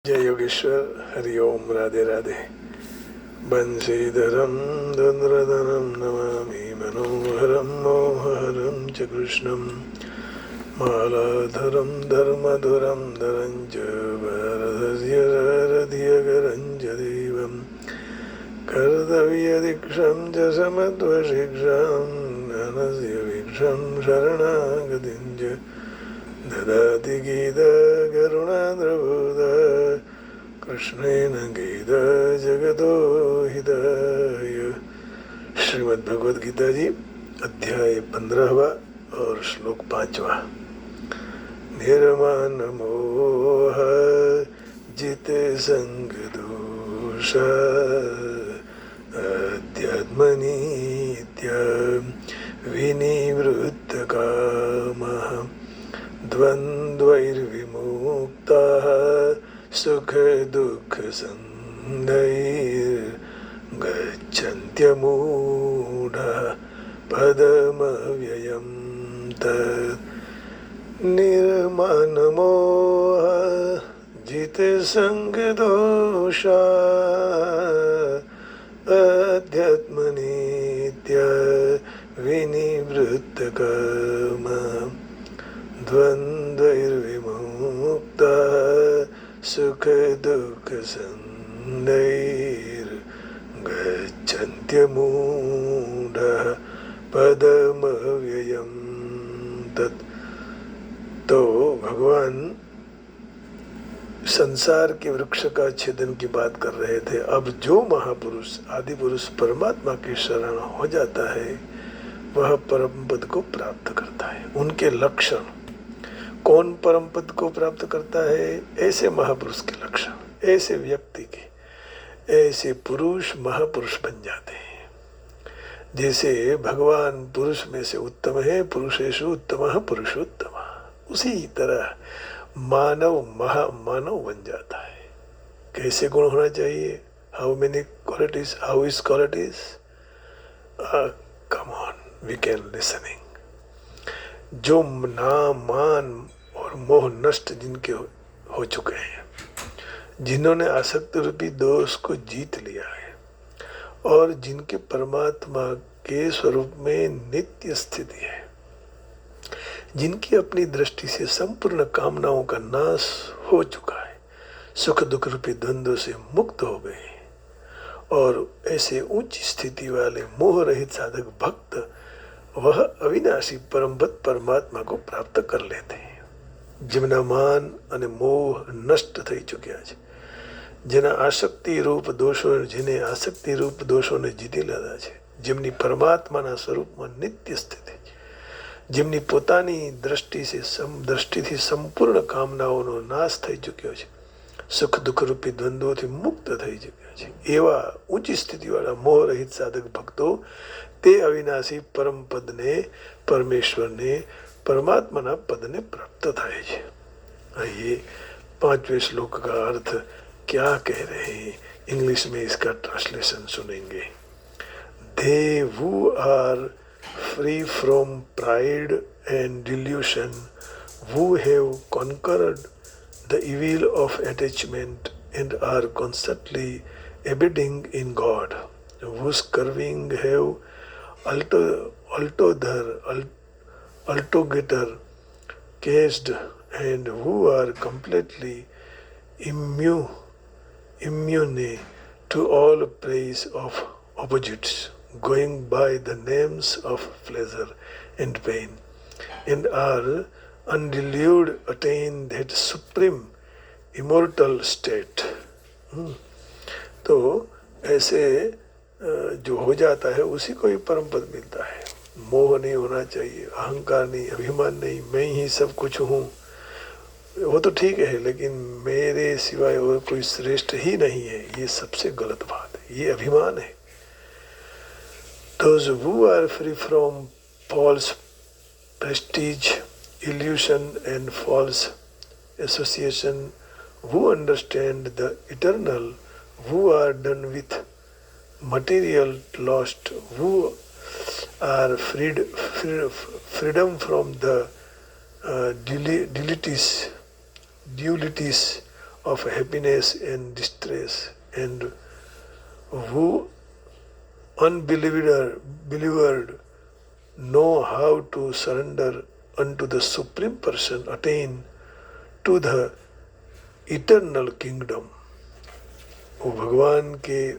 जय योगेश्वर। हरि ओम। राधे राधे। बंशीधरम धनुर्धरम नमामि मनोहरम मोहहरम च कृष्णं मालाधरम धर्मधुरं धरं च वरदस्य रथियकरं च देवं कर्तव्यदीक्षं च समत्वशिक्षां ज्ञानस्य वीक्षं शरणागतिं च ददाति गीता करुणाद्रबोध कृष्णेन गीता जगतो हिताय। श्रीमद् भगवद गीता जी अध्याय 15वां और श्लोक 5वां। निर्माण मोह जित संग दोष अध्यात्म नित्य विनिवृत्त कामः द्वन्द्वैर्विमुक्ताः सुख दुःख सन्धैर्गच्छन्त्यमूढः पदमव्ययं तत् निर्मनमोह जितसङ्गदोषा अध्यात्मनित्य विनिवृत्तकामः द्वन्द्वैर्विमुक्ता सुख दुःख सन्धैर्गच्छन्त्यमूढः पदमव्ययं तत्। तो भगवान संसार के वृक्ष का छेदन की बात कर रहे थे। अब जो महापुरुष आदि पुरुष परमात्मा के शरण हो जाता है वह परम पद को प्राप्त करता है। उनके लक्षण, कौन परम पद को प्राप्त करता है? ऐसे महापुरुष के लक्षण, ऐसे व्यक्ति के, ऐसे पुरुष महापुरुष बन जाते हैं। जैसे भगवान पुरुष में से उत्तम है, पुरुषेषु उत्तमः पुरुषोत्तमः, उसी तरह मानव महामानव बन जाता है। कैसे गुण होना चाहिए? How many qualities, how is qualities? Come on, we can listening. जो नाम मान और मोह नष्ट जिनके हो चुके हैं, जिन्होंने आसक्ति रूपी दोष को जीत लिया है और जिनके परमात्मा के स्वरूप में नित्य स्थिति है, जिनकी अपनी दृष्टि से संपूर्ण कामनाओं का नाश हो चुका है, सुख दुख रूपी द्वंद्व से मुक्त हो गए, और ऐसे ऊंची स्थिति वाले मोह रहित साधक भक्त वह अविनाशी परमपद परमात्मा को प्राप्त कर लेते हैं। જેમના માન અને મોહ નષ્ટ થઈ ચૂક્યા છે, જેના આસક્તિ રૂપ દોષો, જેને આસક્તિ રૂપ દોષોને જીતી લીધા છે, જેમની પરમાત્માના સ્વરૂપમાં નિત્ય સ્થિતિ છે, જેમની પોતાની દ્રષ્ટિથી સંપૂર્ણ કામનાઓનો નાશ થઈ ચૂક્યો છે, સુખ દુઃખ રૂપી દ્વંદ્વોથી મુક્ત થઈ ચૂક્યા છે, એવા ઊંચી સ્થિતિવાળા મોહ રહિત સાધક ભક્તો તે અવિનાશી પરમ પદને, પરમેશ્વરને, परमात्मा पद ने प्राप्त थाय छे। आइए 5वें श्लोक का अर्थ क्या कह रहे हैं, इंग्लिश में इसका ट्रांसलेशन सुनेंगे। They who are free from pride and delusion, who have conquered the evil of attachment and are constantly abiding in God, whose curving have altogether cast, and who are completely immune to all praise of opposites, going by the names of pleasure and pain, and are undeluded attain that supreme immortal state। तो ऐसे जो हो जाता है उसी को ही परम पद मिलता है। मोह नहीं होना चाहिए, अहंकार नहीं, अभिमान नहीं, मैं ही सब कुछ हूँ, वो तो ठीक है, लेकिन मेरे सिवाय और कोई श्रेष्ठ ही नहीं है, ये सबसे गलत बात है, ये अभिमान है। Those who are free from false prestige, illusion and false association, who understand the eternal, who are done with material lost, who are freedom from the dualities of happiness and distress, and who unbeliever know how to surrender unto the Supreme Person attain to the eternal kingdom, वो भगवान के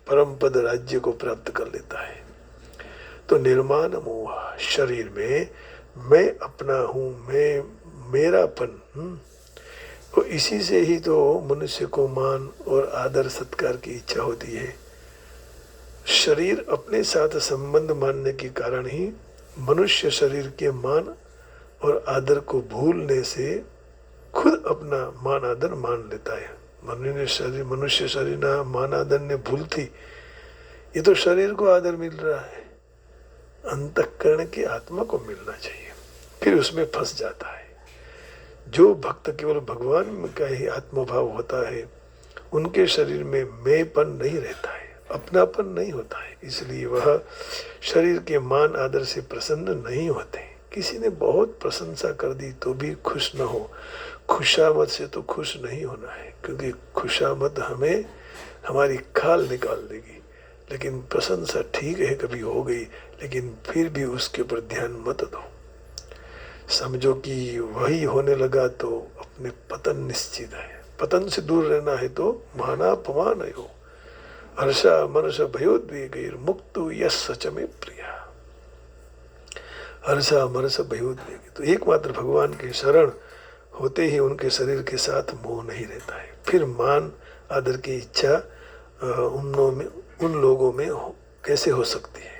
परम पद राज्य को प्राप्त कर लेता है। तो निर्माण मोह, शरीर में मैं अपना हूँ, मैं मेरापन, तो इसी से ही तो मनुष्य को मान और आदर सत्कार की इच्छा होती है। शरीर अपने साथ संबंध मानने के कारण ही मनुष्य शरीर के मान और आदर को भूलने से खुद अपना मान आदर मान लेता है। मनुष्य शरीर ना मान आदर ने भूलती, ये तो शरीर को आदर मिल रहा है, अंतःकरण की आत्मा को मिलना चाहिए, फिर उसमें फंस जाता है। जो भक्त केवल भगवान का ही आत्मभाव होता है, उनके शरीर में मैंपन नहीं रहता है, अपनापन नहीं होता है, इसलिए वह शरीर के मान आदर से प्रसन्न नहीं होते। किसी ने बहुत प्रशंसा कर दी तो भी खुश न हो, खुशामद से तो खुश नहीं होना है, क्योंकि खुशामद हमें हमारी खाल निकाल देगी। लेकिन प्रशंसा ठीक है, कभी हो गई, लेकिन फिर भी उसके ऊपर ध्यान मत दो। समझो कि वही होने लगा तो अपने पतन निश्चित है। पतन से दूर रहना है तो मानापमान हो, हर्षा मनस भयोद्वेगैर मुक्तो यस सच में प्रिया। हर्षा मनस भयोद्वेग, तो एकमात्र भगवान के शरण होते ही उनके शरीर के साथ मोह नहीं रहता है। फिर मान आदर की इच्छा उन लोगों में कैसे हो सकती है?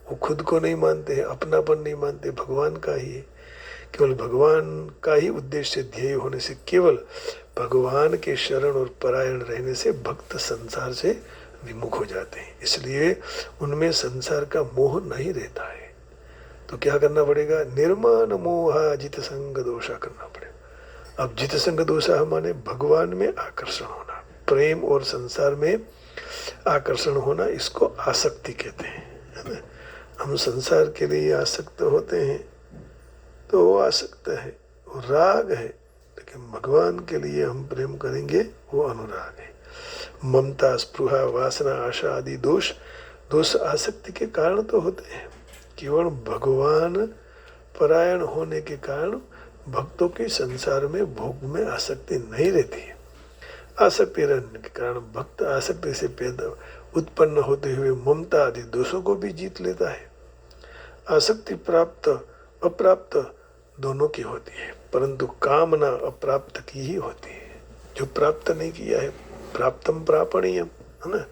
वो खुद को नहीं मानते हैं, अपनापन नहीं मानते, भगवान का ही है। केवल भगवान का ही उद्देश्य ध्येय होने से, केवल भगवान के शरण और परायण रहने से भक्त संसार से विमुख हो जाते हैं। इसलिए उनमें संसार का मोह नहीं रहता है। तो क्या करना पड़ेगा? निर्माण मोहा जित संग दोषा करना पड़ेगा। अब जित संग दोषा माने भगवान में आकर्षण होना, प्रेम और संसार में आकर्षण होना, इसको आसक्ति कहते हैं, है ना। हम संसार के लिए आसक्त होते हैं तो वो आसक्त है, वो राग है, लेकिन भगवान के लिए हम प्रेम करेंगे वो अनुराग है। ममता, स्पृहा, वासना, आशा आदि दोष आसक्ति के कारण तो होते हैं। केवल भगवान परायण होने के कारण भक्तों की संसार में भोग में आसक्ति नहीं रहती है। आसक्ति रहने के कारण भक्त आसक्ति से पैदा उत्पन्न होते हुए ममता आदि दोषों को भी जीत लेता है। आसक्ति प्राप्त अप्राप्त दोनों की होती है, परंतु कामना अप्राप्त की ही होती है। जो प्राप्त नहीं किया है, प्राप्तम प्रापणीयम, है ना।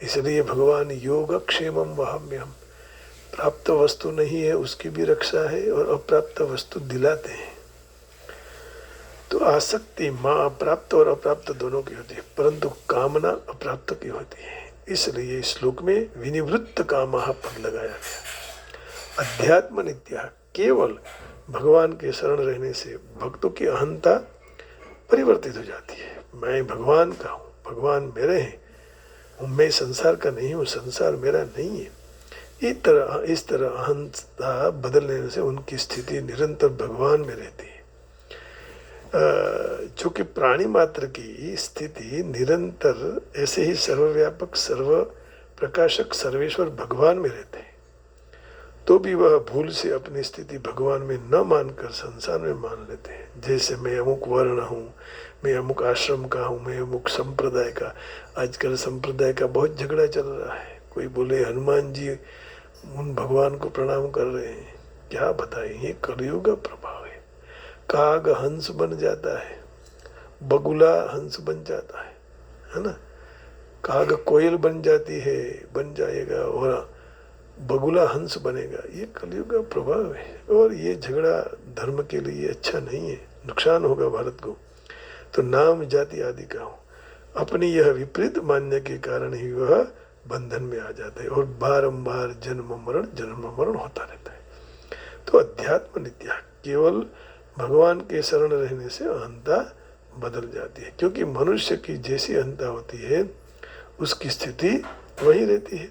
इसलिए भगवान योगक्षेमम वहाम्यहम, प्राप्त वस्तु नहीं है उसकी भी रक्षा है और अप्राप्त वस्तु दिलाते हैं। तो आसक्ति माँ प्राप्त और अप्राप्त दोनों की होती है, परंतु कामना अप्राप्त की होती है। इसलिए इस श्लोक में विनिवृत्त कामः पद लगाया गया। अध्यात्म नित्य, केवल भगवान के शरण रहने से भक्तों की अहंता परिवर्तित हो जाती है। मैं भगवान का हूँ, भगवान मेरे हैं, मैं संसार का नहीं हूँ, संसार मेरा नहीं है। इस तरह अहंता बदल लेने से उनकी स्थिति निरंतर भगवान में रहती है। जो कि प्राणी मात्र की स्थिति निरंतर ऐसे ही सर्वव्यापक, सर्व प्रकाशक, सर्वेश्वर भगवान में रहते हैं, तो भी वह भूल से अपनी स्थिति भगवान में न मानकर संसार में मान लेते हैं। जैसे मैं अमुक वर्ण हूँ, मैं अमुक आश्रम का हूँ, मैं अमुक संप्रदाय का। आजकल संप्रदाय का बहुत झगड़ा चल रहा है। कोई बोले हनुमान जी उन भगवान को प्रणाम कर रहे हैं, क्या बताएं, ये कलयुग का प्रभाव है। काग हंस बन जाता है, बगुला हंस बन जाता है ना। काग कोयल बन जाती है, बन जाएगा, और बगुला हंस बनेगा। ये कलयुग का प्रभाव है, और ये झगड़ा धर्म के लिए अच्छा नहीं है, नुकसान होगा भारत को। तो नाम जाति आदि का हो, अपनी यह विपरीत मान्य के कारण ही वह बंधन में आ जाता है और बारंबार जन्म मरण होता रहता है। तो अध्यात्म नित्य, केवल भगवान के शरण रहने से अहंता बदल जाती है, क्योंकि मनुष्य की जैसी अहंता होती है उसकी स्थिति वही रहती है।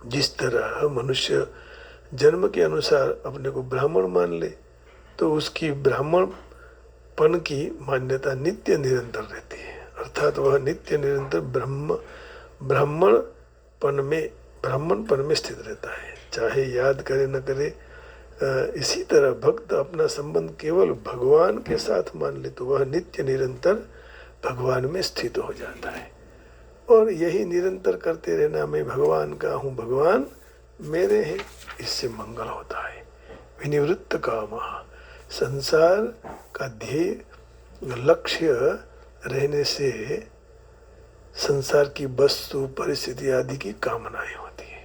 जिस तरह मनुष्य जन्म के अनुसार अपने को ब्राह्मण मान ले, तो उसकी ब्राह्मण पन की मान्यता नित्य निरंतर रहती है, अर्थात वह नित्य निरंतर ब्राह्मण पन में स्थित रहता है, चाहे याद करे न करे। इसी तरह भक्त अपना संबंध केवल भगवान के साथ मान ले तो वह नित्य निरंतर भगवान में स्थित हो जाता है। और यही निरंतर करते रहना, मैं भगवान का हूँ, भगवान मेरे हैं, इससे मंगल होता है। विनिवृत्त काम, संसार का ध्येय लक्ष्य रहने से संसार की वस्तु परिस्थिति आदि की कामनाएं होती है।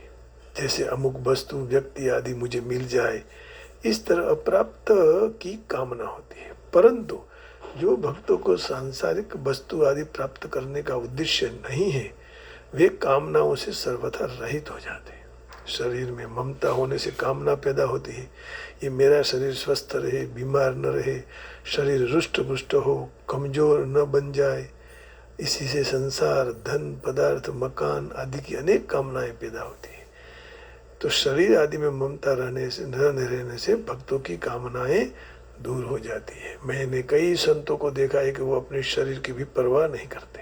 जैसे अमुक वस्तु व्यक्ति आदि मुझे मिल जाए, इस तरह अप्राप्त की कामना होती है। परंतु जो भक्तों को सांसारिक वस्तु आदि प्राप्त करने का उद्देश्य नहीं है, वे कामनाओं से सर्वथा रहित हो जाते हैं। शरीर में ममता होने से कामना पैदा होती है, ये मेरा शरीर स्वस्थ रहे, बीमार न रहे, शरीर रुष्ट पुष्ट हो, कमजोर न बन जाए। इसी से संसार, धन, पदार्थ, मकान आदि की अनेक कामनाएं पैदा होती है। तो शरीर आदि में ममता रहने से, न रहने से भक्तों की कामनाएं दूर हो जाती है। मैंने कई संतों को देखा है कि वो अपने शरीर की भी परवाह नहीं करते,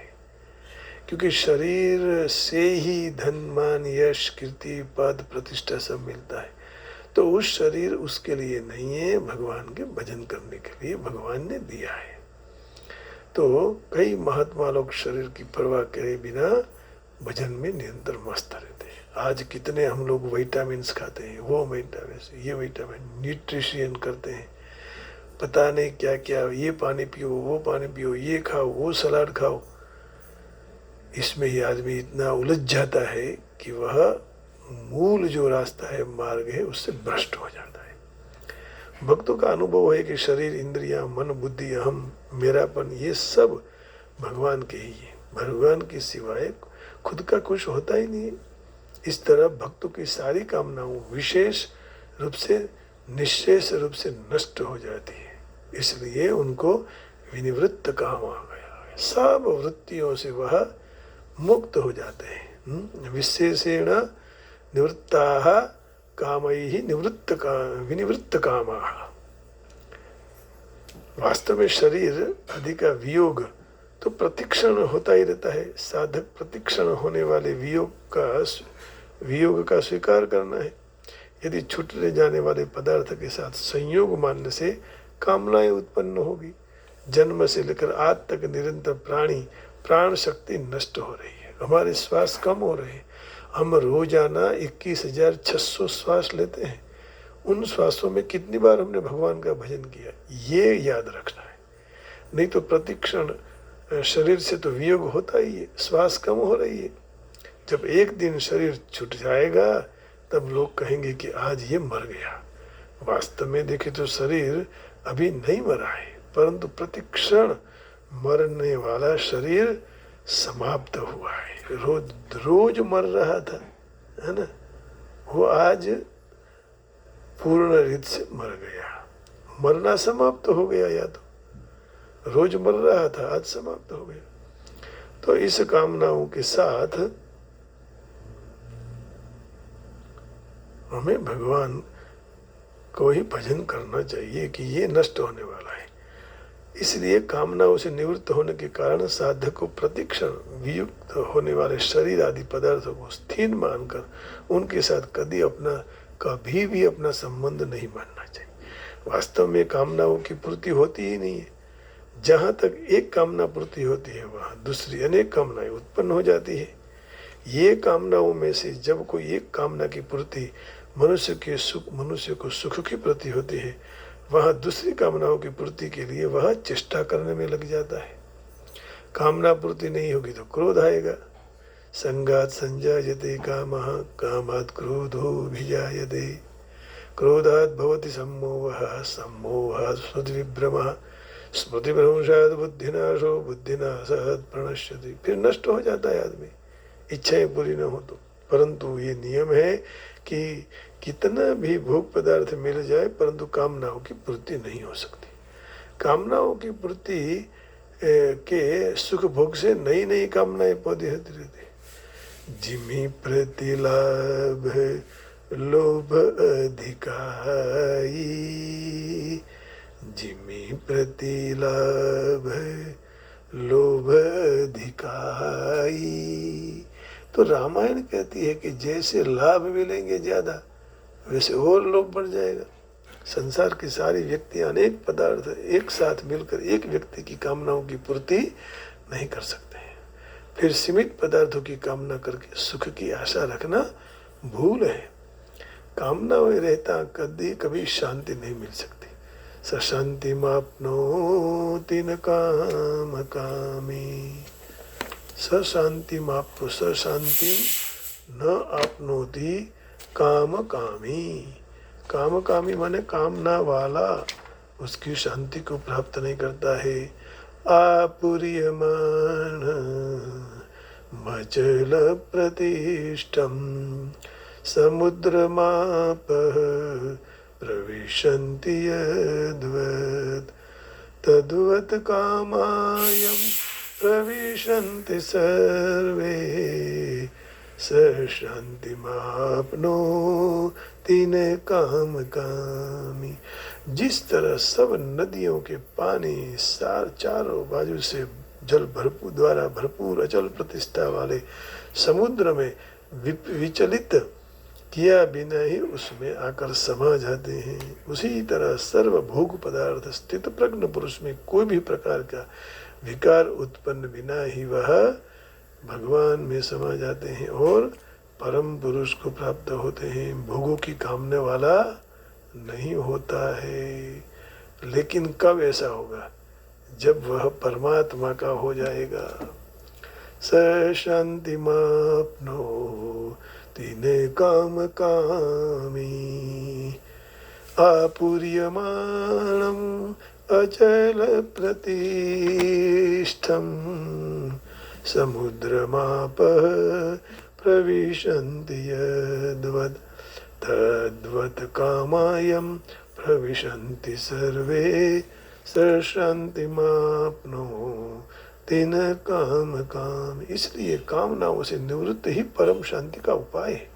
क्योंकि शरीर से ही धन, मान, यश, कीर्ति, पद, प्रतिष्ठा सब मिलता है। तो उस शरीर उसके लिए नहीं है, भगवान के भजन करने के लिए भगवान ने दिया है। तो कई महात्मा लोग शरीर की परवाह करे बिना भजन में निरंतर मस्त रहते हैं। आज कितने हम लोग विटामिन्स खाते हैं, वो विटामिन, ये विटामिन, न्यूट्रिशियन करते हैं, पता नहीं क्या क्या, ये पानी पियो, वो पानी पियो, ये खाओ, वो सलाद खाओ। इसमें ही आदमी इतना उलझ जाता है कि वह मूल जो रास्ता है, मार्ग है, उससे भ्रष्ट हो जाता है। भक्तों का अनुभव है कि शरीर, इंद्रियां, मन, बुद्धि, अहम, मेरापन, ये सब भगवान के ही है। भगवान के सिवाय खुद का कुछ होता ही नहीं है। इस तरह भक्तों की सारी कामनाओं विशेष रूप से, निश्चेष रूप से नष्ट हो जाती है। इसलिए उनको विनिवृत्त कहा गया है। सब वृत्तियों से वह मुक्त हो जाते हैं। विशेषेण निवृत्ताः कामैः विनिवृत्त कामाः। वास्तव में शरीर आदि का वियोग तो प्रतिक्षण होता ही रहता है। साधक प्रतिक्षण होने वाले वियोग का स्वीकार करना है। यदि छूटने जाने वाले पदार्थ के साथ संयोग मानने से कामनाएं उत्पन्न होगी। जन्म से लेकर आज तक निरंतर प्राण शक्ति नष्ट हो रही है, हमारे श्वास कम हो रहे हैं। हम रोजाना 21,600 श्वास लेते हैं। उन श्वासों में कितनी बार हमने भगवान का भजन किया, ये याद रखना है। नहीं तो प्रतिक्षण शरीर से तो वियोग होता ही है, श्वास कम हो रही है। जब एक दिन शरीर छूट जाएगा तब लोग कहेंगे कि आज ये मर गया। वास्तव में देखे तो शरीर अभी नहीं मरा है, परंतु प्रतिक्षण मरने वाला शरीर समाप्त हुआ है। रोज मर रहा था, है ना, वो आज पूर्ण रीति से मर गया। मरना समाप्त हो गया, या तो रोज मर रहा था, आज समाप्त हो गया। तो इस कामनाओं के साथ हमें भगवान को ही भजन करना चाहिए कि ये नष्ट होने वाला है। इसलिए कामनाओं से निवृत्त होने के कारण साधक को प्रतिक्षण वियुक्त होने वाले शरीर आदि पदार्थों को स्थिर मानकर उनके साथ कभी भी अपना संबंध नहीं मानना चाहिए। वास्तव में कामनाओं की पूर्ति होती ही नहीं है। जहाँ तक एक कामना पूर्ति होती है, वहाँ दूसरी अनेक कामनाएं उत्पन्न हो जाती है। ये कामनाओं में से जब कोई एक कामना की पूर्ति मनुष्य को सुख की प्रति होती है, वह दूसरी कामनाओं की पूर्ति के लिए वह चेष्टा करने में लग जाता है। कामना पूर्ति नहीं होगी तो क्रोध आएगा। संगात संजायते कामः, कामात् क्रोधोऽभिजायते, क्रोधात् भवति सम्मोहः, सम्मोहात् स्मृतिविभ्रमः, स्मृतिभ्रंशात् बुद्धिनाशो, बुद्धिनाशात् प्रणश्यति। फिर नष्ट हो जाता है आदमी, इच्छाएं पूरी न हो तो। परंतु ये नियम है कि कितना भी भोग पदार्थ मिल जाए, परंतु कामनाओं की पूर्ति नहीं हो सकती। कामनाओं की पूर्ति के सुख भोग से नई नई कामनाएं पौधे होती रहती। जिमि प्रतिलाभ लोभ अधिकाई, जिमि प्रतिलाभ लोभ अधिकाई। तो रामायण कहती है कि जैसे लाभ मिलेंगे ज्यादा वैसे और लोभ बढ़ जाएगा। संसार की सारी व्यक्ति अनेक पदार्थ एक साथ मिलकर एक व्यक्ति की कामनाओं की पूर्ति नहीं कर सकते हैं। फिर सीमित पदार्थों की कामना करके सुख की आशा रखना भूल है। कामनाएं रहता कभी शांति नहीं मिल सकती। सशांति मापनोति न काम कामी, सशांति मापनो सशांति न आपनोति काम कामी। काम कामी माने कामना वाला उसकी शांति को प्राप्त नहीं करता है। आपुर्यमान मचल प्रतिष्ठम समुद्रमाप प्रविशन्ति यद्वत् तद्वत् कामायं प्रविशन्ति सर्वे स शान्तिमाप्नोति न काम कामी। जिस तरह सब नदियों के पानी चारों बाजू से जल भरपूर अचल प्रतिष्ठा वाले समुद्र में विचलित किया बिना ही उसमें आकर समा जाते हैं, उसी तरह सर्व भोग पदार्थ स्थित प्रज्ञ पुरुष में कोई भी प्रकार का विकार उत्पन्न बिना ही वह भगवान में समा जाते हैं और परम पुरुष को प्राप्त होते हैं। भोगों की कामने वाला नहीं होता है। लेकिन कब ऐसा होगा? जब वह परमात्मा का हो जाएगा। स शांतिमाप्नोति न काम कामी आपूर्यमाणम् अचल प्रतिष्ठम समुद्रमाप प्रविशन्ति यद्वत् तद्वत् कामायं प्रविशन्ति सर्वे स शान्तिमाप्नोति न काम काम। इसलिए कामनाओं से निवृत्ति ही परम शांति का उपाय है।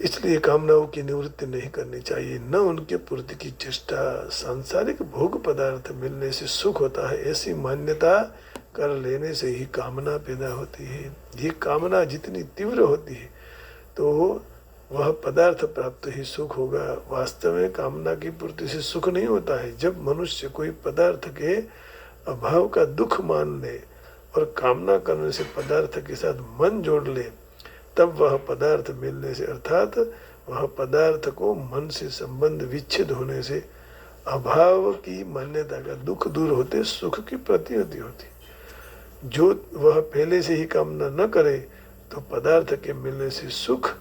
इसलिए कामनाओं की निवृत्ति नहीं करनी चाहिए, न उनके पूर्ति की चेष्टा। सांसारिक भोग पदार्थ मिलने से सुख होता है, ऐसी मान्यता कर लेने से ही कामना पैदा होती है। ये कामना जितनी तीव्र होती है तो वह पदार्थ प्राप्त ही सुख होगा। वास्तव में कामना की पूर्ति से सुख नहीं होता है। जब मनुष्य कोई पदार्थ के अभाव का दुख मान ले और कामना करने से पदार्थ के साथ मन जोड़ ले, तब वह पदार्थ मिलने से अर्थात वह पदार्थ को मन से संबंध विच्छेद होने से अभाव की मान्यता का दुख दूर होते सुख की प्रतियोगी होती। जो वह पहले से ही कामना न करे तो पदार्थ के मिलने से सुख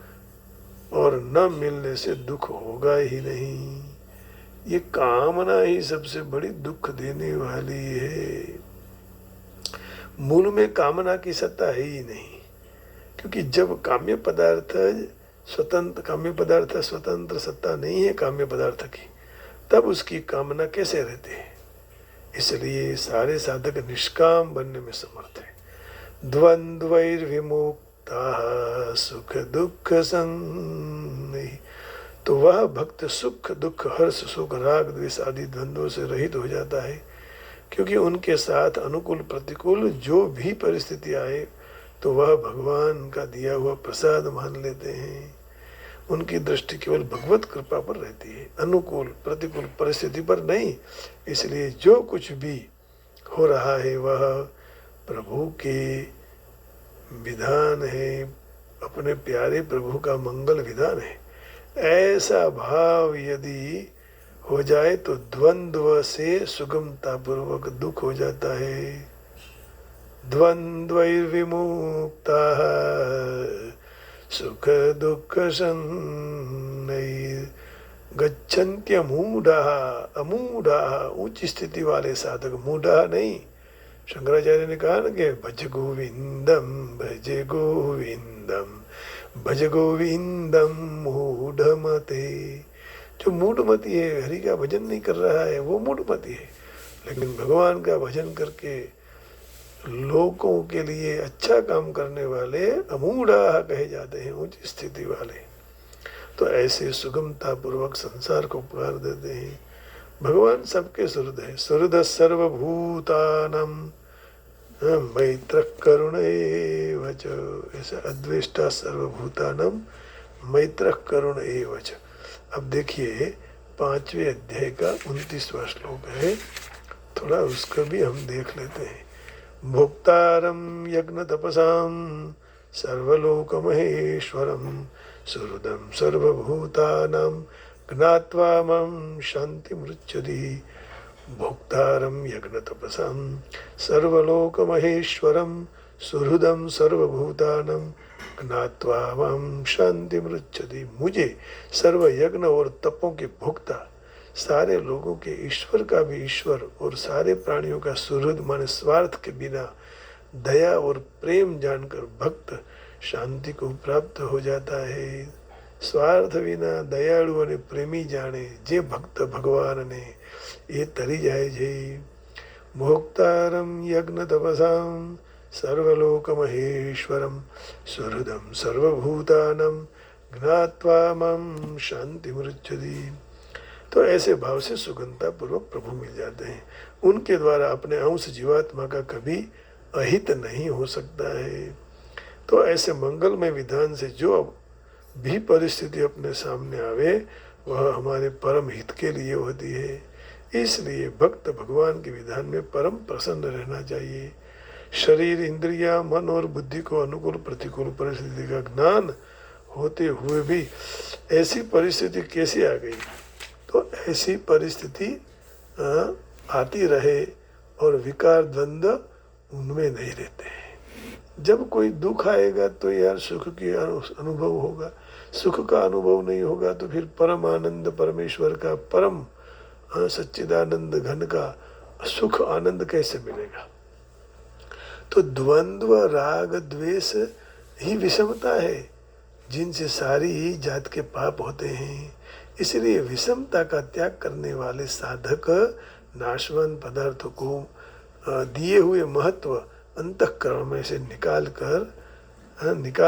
और न मिलने से दुख होगा ही नहीं। ये कामना ही सबसे बड़ी दुख देने वाली है। मूल में कामना की सत्ता है ही नहीं, क्योंकि जब काम्य पदार्थ स्वतंत्र सत्ता नहीं है काम्य पदार्थ की, तब उसकी कामना कैसे रहती है। इसलिए सारे साधक निष्काम बनने में समर्थ है। द्वंद्वैर्विमुक्ता सुख दुख संग, तो वह भक्त सुख दुख हर्ष सुख राग द्वेष आदि द्वंद्वों से रहित हो जाता है, क्योंकि उनके साथ अनुकूल प्रतिकूल जो भी परिस्थिति आए तो वह भगवान का दिया हुआ प्रसाद मान लेते हैं। उनकी दृष्टि केवल भगवत कृपा पर रहती है, अनुकूल प्रतिकूल परिस्थिति पर नहीं। इसलिए जो कुछ भी हो रहा है वह प्रभु के विधान है, अपने प्यारे प्रभु का मंगल विधान है। ऐसा भाव यदि हो जाए तो द्वंद्व से सुगमता पूर्वक दुख हो जाता है। द्वंद्वैर्विमुक्ता सुख दुख संग गच्छन्त्यमूढ़ा, अमूढ़ा ऊंची स्थिति वाले साधक, मूढ़ा नहीं। शंकराचार्य ने कहा ना कि भज गोविंदम भज गोविंदम भज गोविंदम मूढ़मते। जो मूढ़मती है, हरि का भजन नहीं कर रहा है, वो मूढ़मती है। लेकिन भगवान का भजन करके लोगों के लिए अच्छा काम करने वाले अमूढ़ा कहे जाते हैं, ऊंची स्थिति वाले। तो ऐसे सुगमता पूर्वक संसार को पुकार देते हैं भगवान सबके सुहृद है। सुहृद सर्वभूतानां मैत्र करुण एव च, ऐसा अद्वेष्टा सर्वभूतानां मैत्र करुण एव च। अब देखिए 5वें अध्याय का 29वां श्लोक है, थोड़ा उसको भी हम देख लेते हैं। भोक्तारं यज्ञ तपसां सर्वलोक महेश्वरं सुहृदं सर्वभूतानां ज्ञात्वा मां शान्तिमृच्छति। भोक्तारं यज्ञ तपसां सर्वलोक महेश्वरं सुहृदं सर्वभूतानां ज्ञात्वा मां शान्तिमृच्छति। मुझे सर्व यज्ञ और तपों के भोक्ता, सारे लोगों के ईश्वर का भी ईश्वर और सारे प्राणियों का सुहृद माने स्वार्थ के बिना दया और प्रेम जानकर भक्त शांति को प्राप्त हो जाता है। स्वार्थ विना दयालु અને પ્રેમી જાણે જે ભક્ત ભગવાનને એ તરી જાય છે। ભોક્તારમ યજ્ઞ તપસાં સર્વલોક મહેશ્વરમ સુહૃદમ સર્વભૂતાનમ જ્ઞાત્વા મામ શાંતિમૃચ્છતિ। तो ऐसे भाव से सुगंधता पूर्वक प्रभु मिल जाते हैं। उनके द्वारा अपने अंश जीवात्मा का कभी अहित नहीं हो सकता है। तो ऐसे मंगलमय विधान से जो भी परिस्थिति अपने सामने आवे वह हमारे परम हित के लिए होती है। इसलिए भक्त भगवान के विधान में परम प्रसन्न रहना चाहिए। शरीर, इंद्रिया, मन और बुद्धि को अनुकूल प्रतिकूल परिस्थिति का ज्ञान होते हुए भी ऐसी परिस्थिति कैसे आ गई? तो ऐसी परिस्थिति आती रहे और विकार द्वंद्व उनमें नहीं रहते हैं। जब कोई दुख आएगा तो यार सुख की अनुभव होगा, सुख का अनुभव नहीं होगा तो फिर परम आनंद परमेश्वर का परम सच्चिदानंद घन का सुख आनंद कैसे मिलेगा? तो द्वंद्व, राग, द्वेष ही विषमता है जिनसे सारी जात के पाप होते हैं। इसलिए विषमता का त्याग करने वाले साधक नाशवान पदार्थों को दिए हुए महत्व अंतःकरण में से निकाल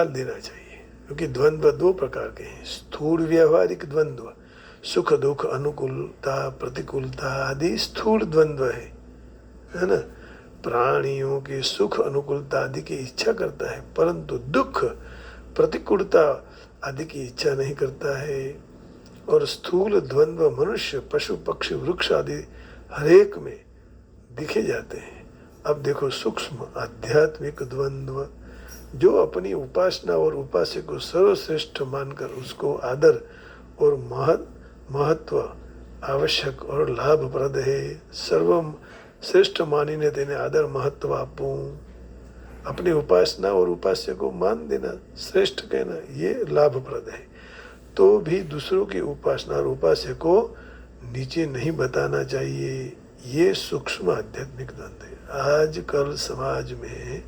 देना चाहिए। क्योंकि द्वंद्व दो प्रकार के हैं। स्थूल व्यवहारिक द्वंद्व, सुख दुख, अनुकूलता प्रतिकूलता आदि स्थूल द्वंद्व है ना। प्राणियों के सुख अनुकूलता आदि की इच्छा करता है, परंतु दुख प्रतिकूलता आदि की इच्छा नहीं करता है। और स्थूल द्वंद्व मनुष्य, पशु, पक्षी, वृक्ष आदि हरेक में दिखे जाते हैं। अब देखो सूक्ष्म आध्यात्मिक द्वंद्व, जो अपनी उपासना और उपास्य को सर्वश्रेष्ठ मानकर उसको आदर और महत्व आवश्यक और लाभप्रद है, सर्व श्रेष्ठ मानीने तेने आदर महत्व आपू, अपनी उपासना और उपास्य को मान देना, श्रेष्ठ कहना, ये लाभप्रद है। तो भी दूसरों की उपासना और उपास्य को नीचे नहीं बताना चाहिए। ये सूक्ष्म आध्यात्मिक द्वंद्व है। आजकल समाज में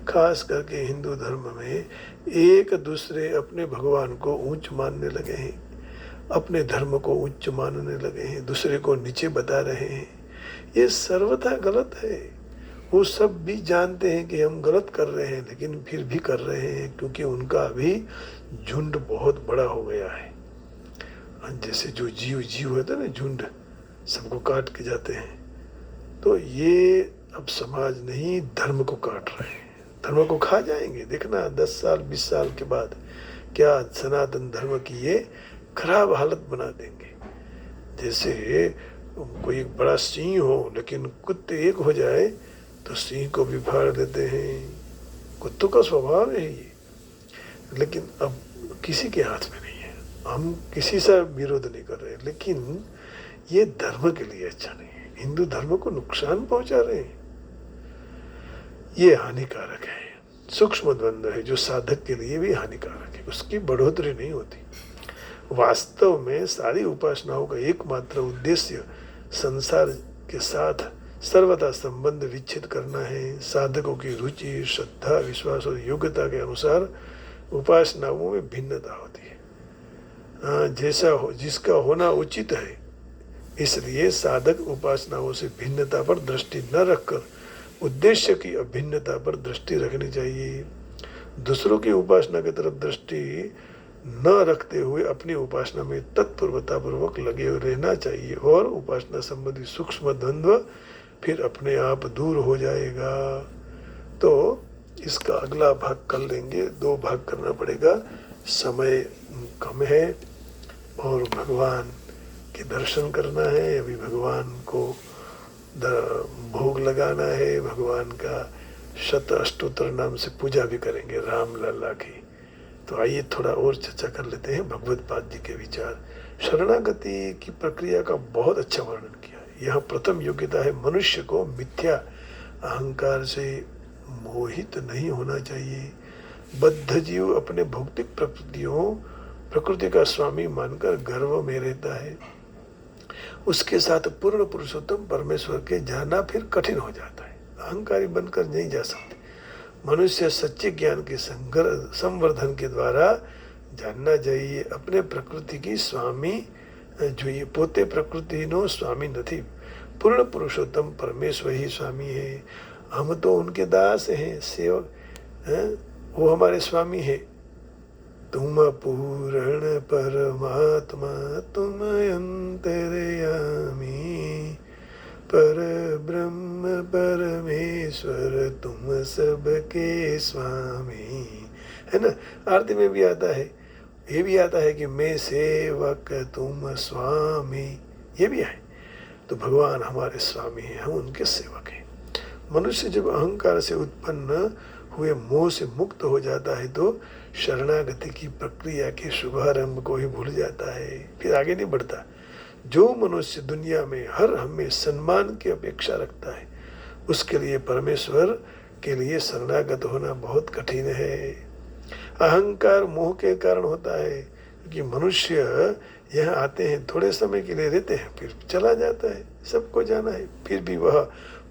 खास करके हिंदू धर्म में एक दूसरे अपने भगवान को ऊंच मानने लगे हैं, अपने धर्म को उच्च मानने लगे हैं, दूसरे को नीचे बता रहे हैं। ये सर्वथा गलत है। वो सब भी जानते हैं कि हम गलत कर रहे हैं, लेकिन फिर भी कर रहे हैं क्योंकि उनका अभी झुंड बहुत बड़ा हो गया है। जैसे जो जीव होता है ना, झुंड सबको काट के जाते हैं। तो ये अब समाज नहीं, धर्म को काट रहे हैं, धर्म को खा जाएंगे। देखना 10 साल 20 साल के बाद क्या सनातन धर्म की ये खराब हालत बना देंगे। जैसे कोई एक बड़ा सिंह हो लेकिन कुत्ते एक हो जाए तो सिंह को भी फाड़ देते हैं। कुत्तों का स्वभाव है ये, लेकिन अब किसी के हाथ में नहीं है। हम किसी से विरोध नहीं कर रहे, लेकिन ये धर्म के लिए अच्छा नहीं है। हिंदू धर्म को नुकसान पहुंचा रहे हैं, ये हानिकारक है। सूक्ष्म द्वंद्व है जो साधक के लिए भी हानिकारक है, उसकी बढ़ोतरी नहीं होती। वास्तव में सारी उपासनाओं का एकमात्र उद्देश्य संसार के साथ सर्वथा संबंध विच्छेद करना है। साधकों की रुचि, श्रद्धा, विश्वास और योग्यता के अनुसार उपासनाओं में भिन्नता होती है, जैसा हो जिसका होना उचित है। इसलिए साधक उपासनाओं से भिन्नता पर दृष्टि न रखकर उद्देश्य की अभिन्नता पर दृष्टि रखनी चाहिए। दूसरों की उपासना की तरफ दृष्टि न रखते हुए अपनी उपासना में तत्परता पूर्वक लगे रहना चाहिए और उपासना संबंधी सूक्ष्म द्वंद्व फिर अपने आप दूर हो जाएगा। तो इसका अगला भाग कर लेंगे, 2 भाग करना पड़ेगा, समय कम है और भगवान के दर्शन करना है, अभी भगवान को भोग लगाना है, भगवान का शत अष्टोत्तर नाम से पूजा भी करेंगे राम लला की। तो आइए थोड़ा और चर्चा कर लेते हैं भगवत पाद जी के विचार। शरणागति की प्रक्रिया का बहुत अच्छा वर्णन किया। यहाँ प्रथम योग्यता है मनुष्य को मिथ्या अहंकार से मोहित नहीं होना चाहिए। बद्ध जीव अपने भौतिक प्रकृति का स्वामी मानकर गर्व में रहता है, उसके साथ पूर्ण पुरुषोत्तम परमेश्वर के जाना फिर कठिन हो जाता है। अहंकारी बनकर नहीं जा सकते। मनुष्य सच्चे ज्ञान के संवर्धन के द्वारा जानना चाहिए अपने प्रकृति की स्वामी જોઈએ। પોતે પ્રકૃતિનો સ્વામી નથી, પૂર્ણ પુરુષોત્તમ પરમેશ્વર ही स्वामी है। हम तो उनके दास हैं, सेवक हैं, वो हमारे स्वामी है। तुम पूर्ण परमात्मा तुम अंतर्यामी, पर ब्रह्म परमेश्वर तुम सबके स्वामी, है ना। आरती में भी आता है, ये भी आता है कि मैं सेवक तुम स्वामी, ये भी है। तो भगवान हमारे स्वामी हैं, हम उनके सेवक हैं। मनुष्य जब अहंकार से उत्पन्न हुए मोह से मुक्त हो जाता है तो शरणागति की प्रक्रिया के शुभारंभ को ही भूल जाता है, फिर आगे नहीं बढ़ता। जो मनुष्य दुनिया में हर हमें सम्मान की अपेक्षा रखता है, उसके लिए परमेश्वर के लिए शरणागत होना बहुत कठिन है। अहंकार मोह के कारण होता है, क्योंकि मनुष्य यहाँ आते हैं, थोड़े समय के लिए रहते हैं, फिर चला जाता है, सबको जाना है। फिर भी वह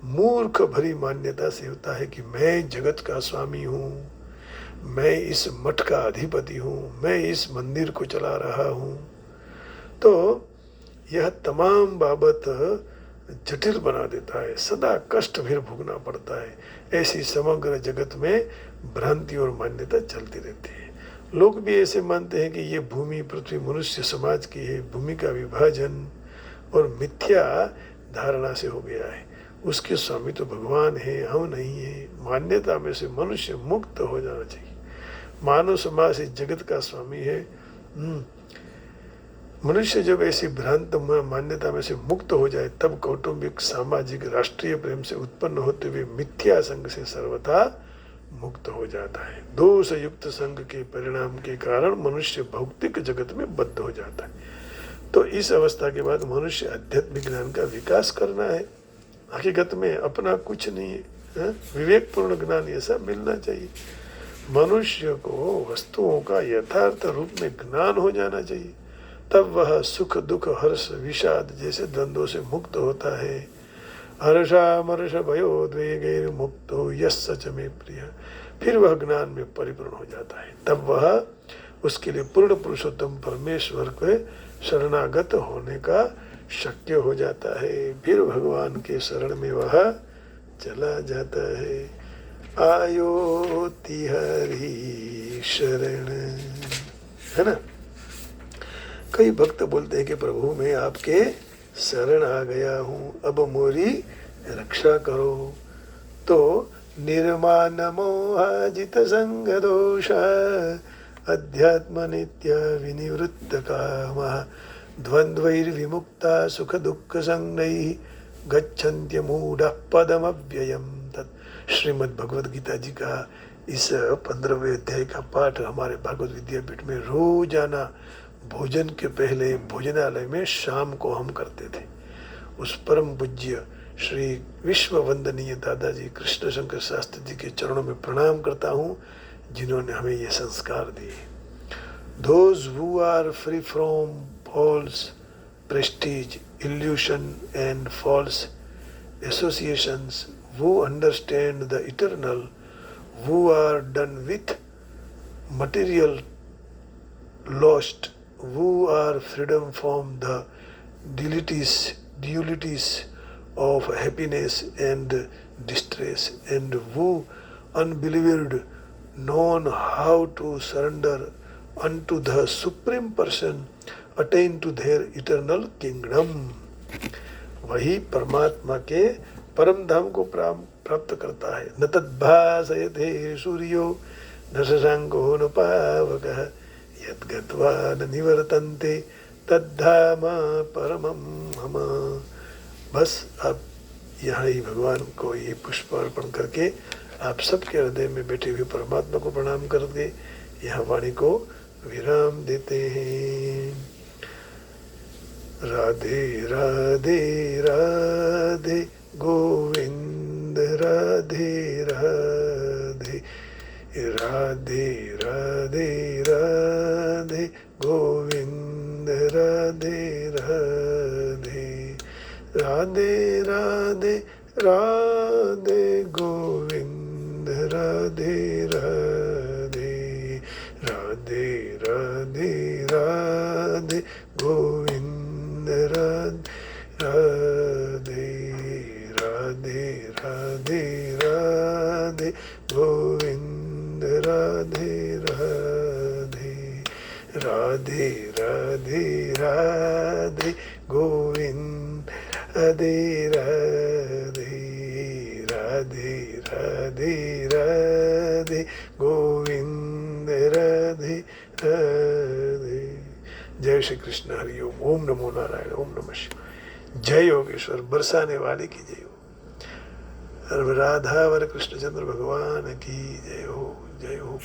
मूर्ख भरी मान्यता से होता है कि मैं जगत का स्वामी हूँ, मैं इस मठ का अधिपति हूँ, मैं इस मंदिर को चला रहा हूँ। तो यह तमाम बाबत जटिल बना देता है, सदा कष्ट फिर भोगना पड़ता है। ऐसी समग्र जगत में भ्रांति और मान्यता चलती रहती है। लोग भी ऐसे मानते हैं कि ये भूमि पृथ्वी मनुष्य समाज की है। भूमि का विभाजन और मिथ्या धारणा से हो गया है। उसके स्वामी तो भगवान है, हम नहीं है। मान्यता में से मनुष्य मुक्त हो जाना चाहिए। मानव समाज इस जगत का स्वामी है। मनुष्य जब ऐसी भ्रांत मान्यता में से मुक्त हो जाए, तब कौटुंबिक सामाजिक राष्ट्रीय प्रेम से उत्पन्न होते हुए मिथ्या संग से सर्वथा मुक्त हो जाता है। दोष युक्त संग के परिणाम के कारण मनुष्य भौतिक जगत में बद्ध हो जाता है। तो इस अवस्था के बाद मनुष्य आध्यात्मिक ज्ञान का विकास करना है। हकीकत में अपना कुछ नहीं है, विवेकपूर्ण ज्ञान ऐसा मिलना चाहिए। मनुष्य को वस्तुओं का यथार्थ रूप में ज्ञान हो जाना चाहिए, तब वह सुख दुख हर्ष विषाद जैसे द्वंद्वों से मुक्त होता है। हर्षामर्ष भयोद्वेगैर मुक्तो यस्य च मे प्रिय, फिर वह ज्ञान में परिपूर्ण हो जाता है। तब वह उसके लिए पूर्ण पुरुषोत्तम परमेश्वर के शरणागत होने का शक्य हो जाता है। फिर भगवान के शरण में वह चला जाता है। आयो तिहरी शरण, है ना। कई भक्त बोलते हैं कि प्रभु मैं आपके शरण आ गया हूँ, अब मोरी रक्षा करो। तो निर्माण मोहाजित संग दोष अध्यात्म नित्य विनिवृत्त कामः द्वंद्वैर्विमुक्ता सुख दुख संगैः गच्छन्त्य मूढ़ः पदमव्ययम् तत्। श्रीमद् भगवद गीता जी का इस 15वें अध्याय का पाठ हमारे भागवत विद्यापीठ में रोजाना भोजन के पहले भोजनालय में शाम को हम करते थे। उस परम पूज्य श्री विश्व वंदनीय दादाजी कृष्ण शंकर शास्त्री जी के चरणों में प्रणाम करता हूँ, जिन्होंने हमें ये संस्कार दिए। Those who are free from false prestige, illusion and false associations, who understand the eternal, who are done with material lost, who are freedom from the dualities of happiness and distress, and who unbelieved known how to surrender unto the supreme person attain to their eternal kingdom. वही परमात्मा के परम धाम को प्राप्त करता है। न तद्भासयते सूर्यो न शशांको न पावकः यद्गत्वा न निवर्तन्ते तद्धाम परमं मम। बस अब यहाँ ही भगवान को ये पुष्प अर्पण करके आप सबके हृदय में बैठे हुए परमात्मा को प्रणाम करके यहाँ वाणी को विराम देते हैं। राधे राधे राधे गोविंद राधे राधे राधे राधे राधे गोविंद राधे राधे राधे राधे राधे गोविंद राधे राधे राधे राधे राधे गोविंद राधे राधे राधे राधे गोविंद राधे राधे राधे राधे राधे गोविंद राधे राधे राधे राधे राधे गोविंद राधे राधे। जय श्री कृष्ण, हरि ओम। ओम नमो नारायण, ओम नमः शिवाय। जय योगेश्वर, बरसाने वाले की जय हो। राधा वर कृष्णचंद्र भगवान की जय हो, जय हो।